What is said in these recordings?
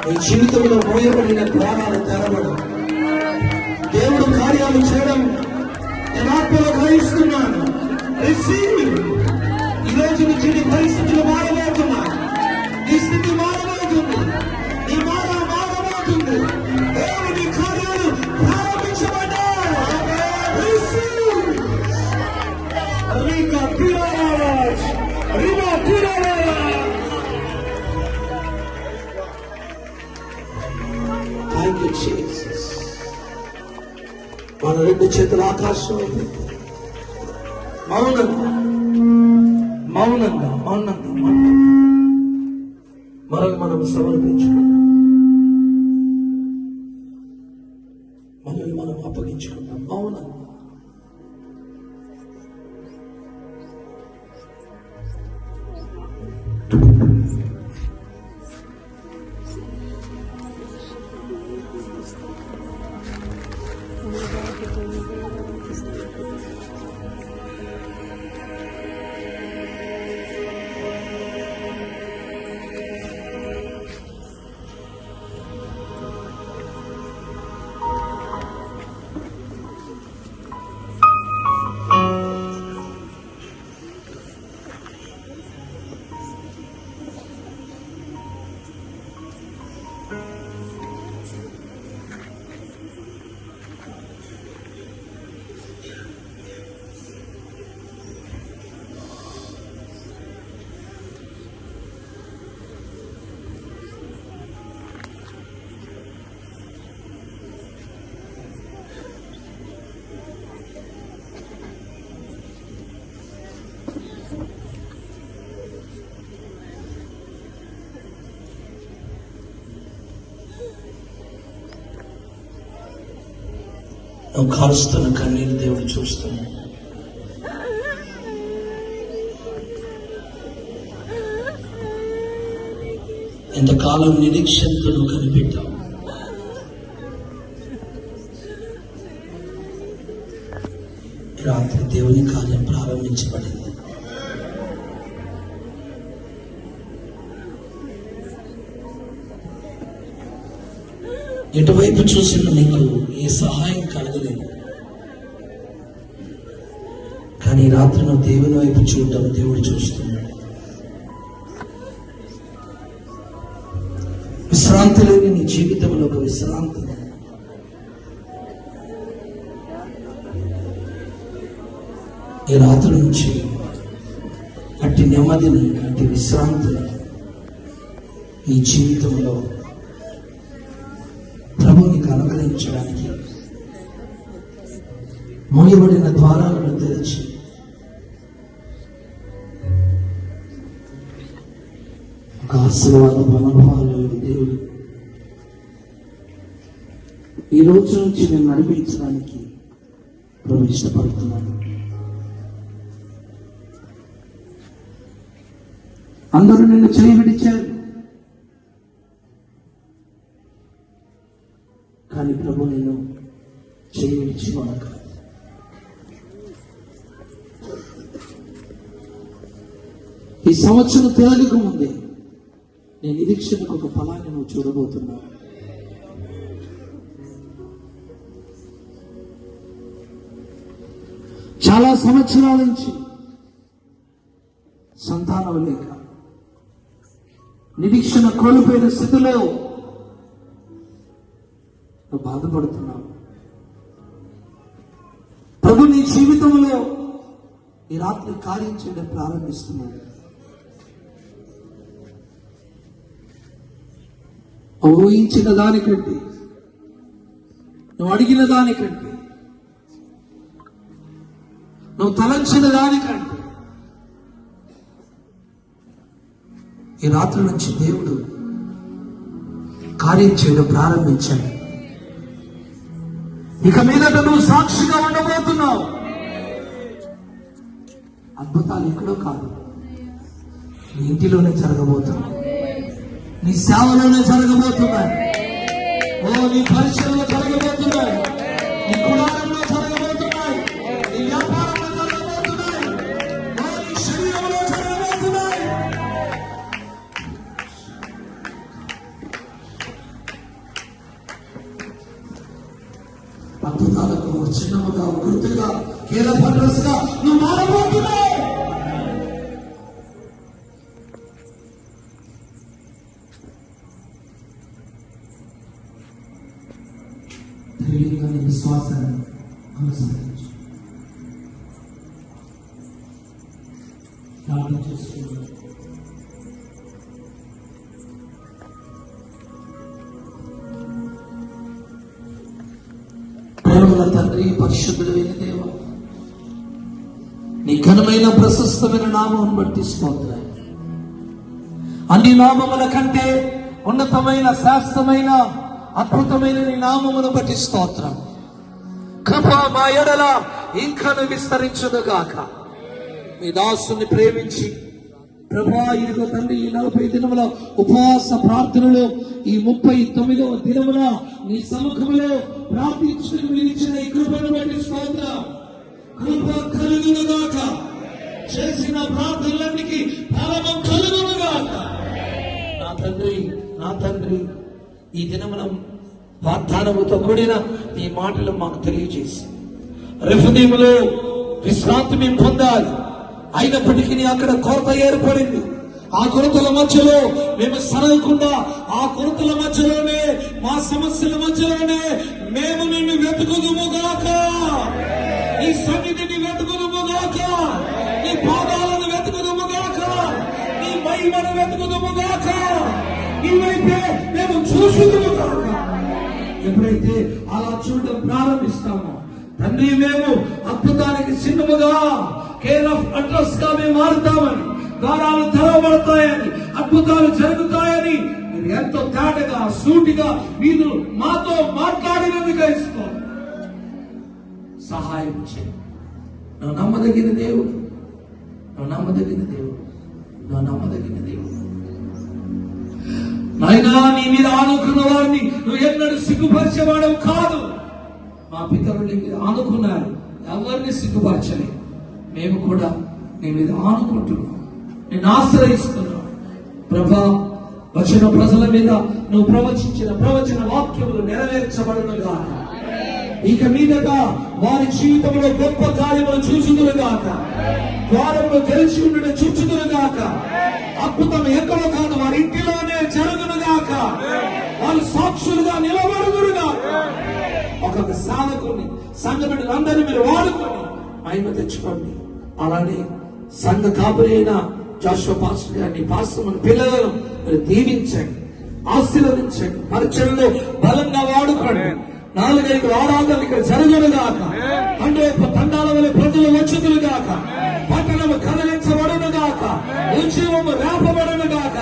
నీ జీవితంలో మోయబడిన ప్రాణాలు తెరవడం, దేవుడు కార్యాలు చేయడం నేను ఆత్మలో గ్రహిస్తున్నాను. ఈ రోజు నుంచి నీ పరిస్థితులు మారబోతున్నాయి, నీ స్థితి మారబోతుంది, నీ మారబోతుంది. దేవుడి కార్యాలు ప్రారంభించబడ్డాయి. మన రెండు చేతుల ఆకాశం మౌనంగా మౌనంగా మౌనంగా మనల్ని మనం సమర్పించుకున్నాం, మనల్ని మనం అప్పగించుకున్నాం మౌనంగా. నువ్వు కారుస్తున్న కన్నీరు దేవుడు చూస్తున్నాడు. ఇంతకాలం నిరీక్షణతో నువ్వు కనిపెట్టావు. రాత్రి దేవుని కార్యం ప్రారంభించబడింది. ఎటువైపు చూసిన నీకు ఏ సహాయం కలగలేదు, కానీ రాత్రి నువ్వు దేవుని వైపు చూడడం దేవుడు చూస్తున్నాడు. విశ్రాంతి లేని నీ జీవితంలో ఒక విశ్రాంతి, ఈ రాత్రి నుంచి అట్టి నెమ్మదిని, అట్టి విశ్రాంతిని నీ జీవితంలో ప్రభునికి అనుగ్రహించడానికి మూయబడిన ద్వారాలను తెరిచి ఒక ఆశీర్వాద అనుభవాలు దేవుడు ఈ రోజు నుంచి నేను నడిపించడానికి ప్రభు ఇష్టపడుతున్నాను. అందరూ నిన్ను చేయి విడిచారు, కానీ ప్రభు నేను చేయి విడిచి కాదు. ఈ సంవత్సరం తేలిక ముందే నేను నిరీక్షణకు ఒక ఫలాన్ని నువ్వు చూడబోతున్నావు. సంవత్సరాల నుంచి సంతానం లేక నిరీక్షణ కోల్పోయిన స్థితిలో నువ్వు బాధపడుతున్నావు. ప్రభు నీ జీవితంలో ఈ రాత్రి కార్యం చేయడం ప్రారంభిస్తున్నాడు. ఊహించిన దానికంటే, నువ్వు అడిగిన దానికంటే, నువ్వు తలంచిన దానికంటే ఈ రాత్రి నుంచి దేవుడు కార్యం చేయడం ప్రారంభించాడు. ఇక మీదట నువ్వు సాక్షిగా ఉండబోతున్నావు. అద్భుతాలు ఎక్కడో కాదు, నీ ఇంటిలోనే జరగబోతున్నాయి, నీ సేవలోనే జరగబోతున్నాయి, నీ పరిచయంలో జరగబోతున్నాయి, నీ కులాలలో జరగబోతున్నాయి, నీ వ్యాపారంలో జరగబోతున్నాయి, నీ శరీరంలో జరగబోతున్నాయి. అద్భుతాలకు చిన్నముగా గుర్తుగా కీలపడ్రస్గా నువ్వు మారబోతున్నావు. ధైర్యంగా నీ విశ్వాసాన్ని అనుసరించు. ప్రార్థన చేసుకుంటూ ప్రేమల తండ్రి, పరిశుద్ధుడైన దేవా, నీ ఘనమైన ప్రశస్తమైన నామం బట్టి స్తోత్రం. అన్ని నామముల కంటే ఉన్నతమైన శాస్త్రమైన అద్భుతమైన నీ నామమును బట్టి స్తోత్రం. కృప మా ఎడల ఇంకను విస్తరించునుగాక. మీ దాసుని ప్రేమించి ప్రభా, ఇదిగో తండ్రి, ఈ 40 దినముల ఉపవాస ప్రార్థనలో ఈ 39వ దినమున నీ సముఖంలో ప్రార్థించుటకు నిలిచిన ఈ కృపను బట్టి స్తోత్రం. కృప కలుగునుగాక. చేసిన ప్రార్థనలన్నిటికీ ఫలము కలుగునుగాక. నా తండ్రి ఈ దినమున వాగ్దానముతో కూడిన ఈ మాటలు మాకు తెలియజేసి రెఫదీములో విశ్రాంతి మేము పొందాలి. అయినప్పటికీ అక్కడ కొరత ఏర్పడింది. ఆ కొరతల మధ్యలో మేము సరగకుండా, ఆ కొరతల మధ్యలోనే, మా సమస్యల మధ్యలోనే మేము నిన్ను వెతుకుదుముగాక. నీ సన్నిధిని వెతుకుదుముగాక, నీ పాదాలను వెతుకుదుముగాక, నీ మహిమను వెతుకుదుముగాక, నీవైతే మేము చూసుదుముగాక. ఎప్పుడైతే అలా చూడడం ప్రారంభిస్తామో తండ్రి, మేము అద్భుతానికి చిన్నముగా కేర్ ఆఫ్ అడ్రస్ గా మేము మారుతామని, ద్వారాలు తెరవబడతాయని, అద్భుతాలు జరుగుతాయని మీరు ఎంతో తేటగా సూటిగా మీరు మాతో మాట్లాడినందుకు ఇస్తాం. సహాయం చేయండి. నా నమ్మదగిన దేవుడు, నా నమ్మదగిన దేవుడు, నా నమ్మదగిన దేవుడు. నాయనా, నీ మీద ఆనుకున్న వారిని నువ్వు ఎన్నడూ సిగ్గుపరిచేవాడవు కాదు. మా పితరులు నీ మీద ఆనుకున్నారు, ఎవరిని సిగ్గుపరచలే. మేము కూడా నీ మీద ఆనుకుంటున్నాం, నేను ఆశ్రయిస్తున్నాం. ప్రభా, వచ్చిన ప్రజల మీద నువ్వు ప్రవచించిన ప్రవచన వాక్యములు నెరవేర్చబడునుగా. ఇక మీదట వారి జీవితంలో గొప్ప కార్యములు చూచుదురుగాక. ద్వారములు తెరిచి ఉండడం చూచుదురుగాక. అద్భుతం ఎక్కడో కాదు, వారి ఇంటిలోనే జరుగునుగాక. వాళ్ళు సాక్షులుగా నిలబడుదురుగాక. ఒక్కొక్క సాధకుని, సంఘ బిడ్డలందరినీ మీరు వాడుకొని మహిమ తెచ్చుకోండి. అలానే సంఘ కాపురి అయిన జాషువా పాస్టర్ గారిని, పాస్టర్ మన పిల్లలను మీరు దీవించండి, ఆశీర్వదించండి. పరిచయంలో బలంగా వాడుకోండి. 4-5 ఆరాధనలు ఇక్కడ జరుగునుగాక. తండాల వల్ల ప్రజలు వచ్చుదురుగాక. పట్టణము కదిలించబడునుగాక. ఉద్యమము రేపబడునుగాక.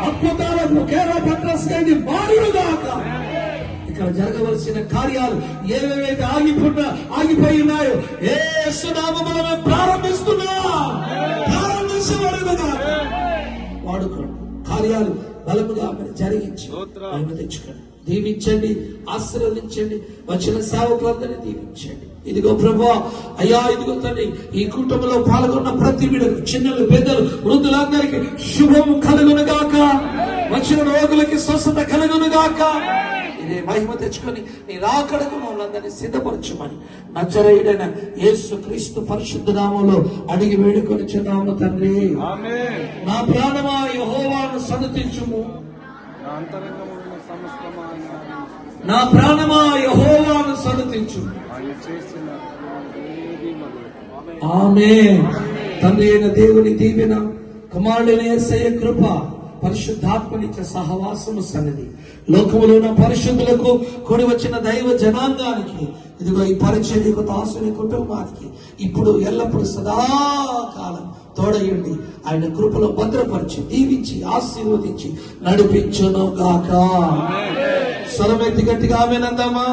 అద్భుతాలకు కేర పట్రస్కైంది మారునుగాక. ఇక్కడ జరగవలసిన కార్యాలు ఏవేవైతే ఆగిపోయి ఉన్నాయో యేసు నామములో మేము ప్రారంభించబడునుగాక. వాడుకోండి. కార్యాలు బలముగా మీరు జరిగించి ఆయన తెచ్చుకోండి. దీవించండి, ఆశీర్వదించండి. వచ్చిన సేవకులందరినీ దీవించండి. ఇదిగో ప్రభువా, అయ్యా, ఇదిగో తండ్రి, ఈ కుటుంబంలో పాల్గొన్న ప్రతి బిడ్డకు, చిన్నలు, పెద్దలు, వృద్ధులందరికీ శుభం కలుగునుగాక. వచ్చిన రోగులకి స్వస్థత కలుగునుగాక. మీరే మహిమ తెచ్చుకొని నీ రాకడకు మమ్మల్ని అందరినీ సిద్ధపరచమని నజరేయుడైన యేసు క్రీస్తు పరిశుద్ధ నామములో అడిగి వేడుకొని చున్నాము తండ్రి. నా ప్రాణమా యెహోవాను సన్నుతించుము, నా ప్రాణమా యెహోవాను సన్నుతించుము. ఆమేన్. తండ్రి అయిన దేవుని దీవెన, కుమారుడైన యేసయ్య కృప, పరిశుద్ధాత్మనిచ్చే సహవాసము సన్నిధి, లోకములో ఉన్న పరిశుద్ధులకు కూడి వచ్చిన దైవ జనాంగానికి, ఇదిగో ఈ పరిచర్యకు దాసుని కుటుంబానికి ఇప్పుడు ఎల్లప్పుడు సదాకాలం తోడయుండి ఆయన కృపలో భద్రపరిచి దీవించి ఆశీర్వదించి నడిపించును గాక. స్వరమెత్తి గట్టిగా ఆమేన్ అందామా?